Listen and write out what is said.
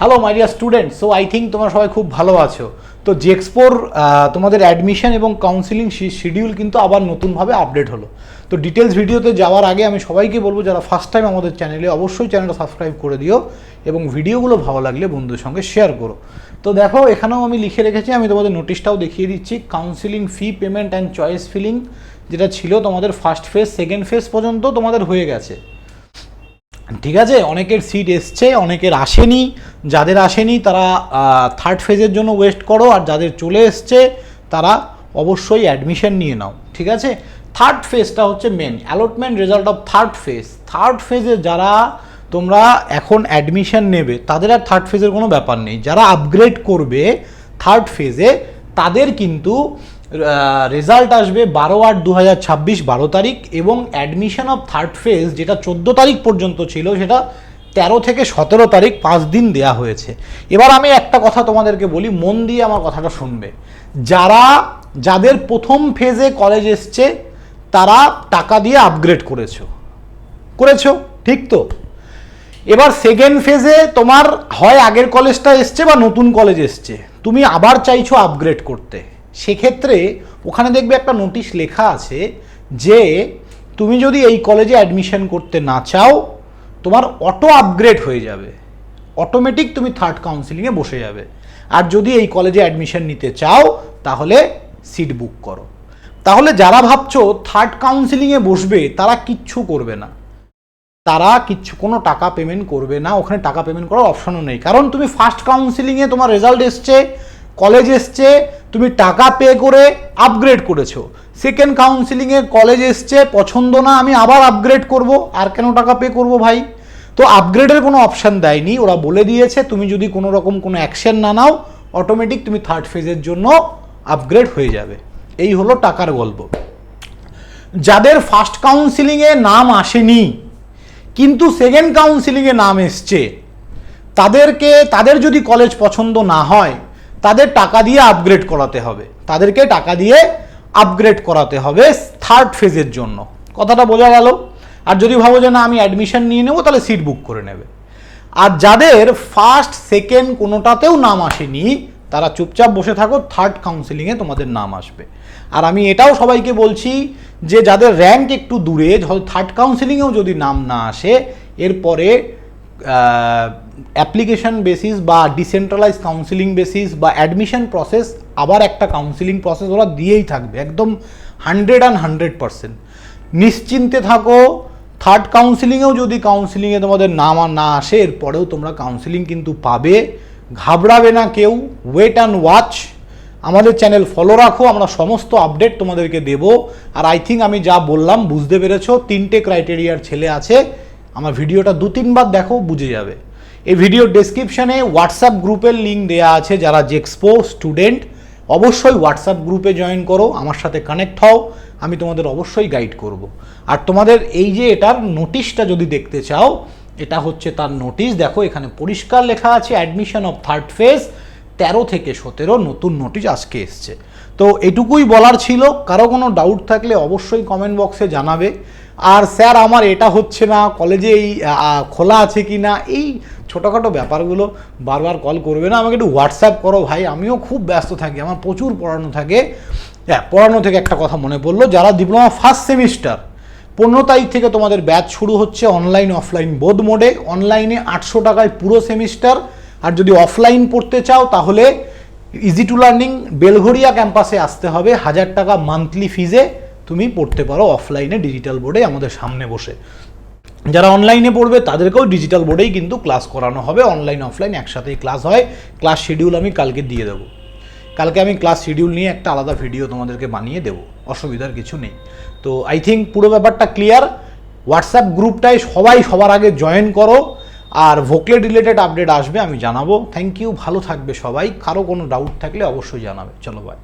Hello my dear student, so I think তোমরা সবাই খুব ভালো আছো। তো জেক্সপোর তোমাদের অ্যাডমিশন এবং কাউন্সিলিং শিডিউল কিন্তু আবার নতুনভাবে আপডেট হলো। তো ডিটেলস ভিডিওতে যাওয়ার আগে আমি সবাইকে বলবো, যারা ফার্স্ট টাইম আমাদের চ্যানেলে, অবশ্যই চ্যানেলটা সাবস্ক্রাইব করে দিও এবং ভিডিওগুলো ভালো লাগলে বন্ধুদের সঙ্গে শেয়ার করো। তো দেখো, এখানেও আমি লিখে রেখেছি, আমি তোমাদের নোটিশটাও দেখিয়ে দিচ্ছি। Counselling fee payment and choice filling যেটা ছিল তোমাদের ফার্স্ট ফেজ, সেকেন্ড ফেজ পর্যন্ত তোমাদের হয়ে গেছে, ঠিক আছে। অনেকের সিট এসছে, অনেকের আসেনি। যাদের আসেনি তারা থার্ড ফেজের জন্য ওয়েস্ট করো, আর যাদের চলে এসছে তারা অবশ্যই অ্যাডমিশন নিয়ে নাও, ঠিক আছে। থার্ড ফেজটা হচ্ছে main allotment result of third phase. Third ফেজে যারা তোমরা এখন অ্যাডমিশন নেবে তাদের আর থার্ড ফেজের কোনো ব্যাপার নেই। যারা আপগ্রেড করবে থার্ড ফেজে তাদের কিন্তু রেজাল্ট আসবে 12/8/2026 12 তারিখ, এবং অ্যাডমিশন অফ থার্ড ফেজ যেটা 14 তারিখ পর্যন্ত ছিল সেটা 13 থেকে 17 তারিখ 5 দিন দেয়া হয়েছে। এবার আমি একটা কথা তোমাদেরকে বলি, মন দিয়ে আমার কথাটা শুনবে। যাদের প্রথম ফেজে কলেজ এসছে তারা টাকা দিয়ে আপগ্রেড করেছো, ঠিক তো? এবার সেকেন্ড ফেজে তোমার হয় আগের কলেজটা এসছে বা নতুন কলেজ এসছে, তুমি আবার চাইছো আপগ্রেড করতে। সেক্ষেত্রে ওখানে দেখবে একটা নোটিশ লেখা আছে যে তুমি যদি এই কলেজে অ্যাডমিশন করতে না চাও, তোমার অটো আপগ্রেড হয়ে যাবে, অটোমেটিক তুমি থার্ড কাউন্সিলিংয়ে বসে যাবে। আর যদি এই কলেজে অ্যাডমিশন নিতে চাও তাহলে সিট বুক করো। তাহলে যারা ভাবছো থার্ড কাউন্সিলিংয়ে বসবে তারা কিচ্ছু করবে না, কোনো টাকা পেমেন্ট করবে না। ওখানে টাকা পেমেন্ট করার অপশনও নেই, কারণ তুমি ফার্স্ট কাউন্সিলিংয়ে তোমার রেজাল্ট এসছে, কলেজ এসছে, তুমি টাকা পে করে আপগ্রেড করেছো। সেকেন্ড কাউন্সিলিংয়ে কলেজ এসছে, পছন্দ না, আমি আবার আপগ্রেড করব, আর কেন টাকা পে করব ভাই? তো আপগ্রেডের কোনো অপশান দেয়নি, ওরা বলে দিয়েছে তুমি যদি কোনো রকম কোনো অ্যাকশন না নাও অটোমেটিক তুমি থার্ড ফেজের জন্য আপগ্রেড হয়ে যাবে। এই হলো টাকার গল্প। যাদের ফার্স্ট কাউন্সিলিংয়ে নাম আসেনি কিন্তু সেকেন্ড কাউন্সিলিংয়ে নাম এসছে, তাদের যদি কলেজ পছন্দ না হয় তাদের টাকা দিয়ে আপগ্রেড করাতে হবে, থার্ড ফেজের জন্য। কথাটা বোঝা গেল? আর যদি ভাবো যে না আমি অ্যাডমিশন নিয়ে নেবো, তাহলে সিট বুক করে নেবে। আর যাদের ফার্স্ট সেকেন্ড কোনোটাতেও নাম আসেনি তারা চুপচাপ বসে থাকো, থার্ড কাউন্সিলিংয়ে তোমাদের নাম আসবে। আর আমি এটাও সবাইকে বলছি যে যাদের র্যাঙ্ক একটু দূরে, থার্ড কাউন্সিলিংয়েও যদি নাম না আসে, এরপরে অ্যাপ্লিকেশন বেসিস বা ডিসেন্ট্রালাইজ কাউন্সিলিং বেসিস বা অ্যাডমিশন প্রসেস, আবার একটা কাউন্সিলিং প্রসেস ওরা দিয়েই থাকবে, একদম 100% নিশ্চিন্তে থাকো। থার্ড কাউন্সিলিংয়েও যদি কাউন্সিলিংয়ে তোমাদের নাম আর না আসে, এরপরেও তোমরা কাউন্সিলিং কিন্তু পাবে, ঘাবড়াবে না কেউ। ওয়েট অ্যান্ড ওয়াচ, আমাদের চ্যানেল ফলো রাখো, আমরা সমস্ত আপডেট তোমাদেরকে দেব। আর আই থিঙ্ক আমি যা বললাম বুঝতে পেরেছো। 3টে ক্রাইটেরিয়ার ছেলে আছে, আমার ভিডিওটা 2-3 বার দেখো, বুঝে যাবে। এই ভিডিওর ডেসক্রিপশানে হোয়াটসঅ্যাপ গ্রুপের লিঙ্ক দেওয়া আছে। যারা জেক্সপো স্টুডেন্ট অবশ্যই হোয়াটসঅ্যাপ গ্রুপে জয়েন করো, আমার সাথে কানেক্ট হও, আমি তোমাদের অবশ্যই গাইড করব। আর তোমাদের এই যে এটার নোটিশটা যদি দেখতে চাও, এটা হচ্ছে তার নোটিশ। দেখো এখানে পরিষ্কার লেখা আছে অ্যাডমিশন অফ থার্ড ফেজ 13 থেকে 17 নতুন নোটিশ আজকে এসছে। তো এটুকুই বলার ছিল। কারো কোনো ডাউট থাকলে অবশ্যই কমেন্ট বক্সে জানাবে। আর স্যার আমার এটা হচ্ছে না, কলেজে এই খোলা আছে কি না, এই ছোটোখাটো ব্যাপারগুলো বারবার কল করবে না, আমাকে একটু হোয়াটসঅ্যাপ করো ভাই, আমিও খুব ব্যস্ত থাকি, আমার প্রচুর পড়ানো থাকে। হ্যাঁ, পড়ানো থেকে একটা কথা মনে পড়লো, যারা ডিপ্লোমা ফার্স্ট সেমিস্টার 15 তারিখ থেকে তোমাদের ব্যাচ শুরু হচ্ছে, অনলাইন অফলাইন বোথ মোডে। অনলাইনে 800 টাকায় পুরো সেমিস্টার, আর যদি অফলাইন পড়তে চাও তাহলে ইজি টু লার্নিং বেলঘরিয়া ক্যাম্পাসে আসতে হবে। 1000 টাকা মান্থলি ফিজে তুমি পড়তে পারো অফলাইনে ডিজিটাল বোর্ডে আমাদের সামনে বসে। যারা অনলাইনে পড়বে তাদেরকেও ডিজিটাল বোর্ডেই কিন্তু ক্লাস করানো হবে, অনলাইন অফলাইন একসাথেই ক্লাস হয়। ক্লাস শিডিউল আমি কালকে দিয়ে দেবো, কালকে আমি ক্লাস শিডিউল নিয়ে একটা আলাদা ভিডিও তোমাদেরকে বানিয়ে দেবো, অসুবিধার কিছু নেই। তো আই থিঙ্ক পুরো ব্যাপারটা ক্লিয়ার। হোয়াটসঅ্যাপ গ্রুপটায় সবাই সবার আগে জয়েন করো, আর ভোকলেট রিলেটেড আপডেট আসবে আমি জানাবো। থ্যাংক ইউ, ভালো থাকবে সবাই। কারো কোনো ডাউট থাকলে অবশ্যই জানাবে। চলো বাই।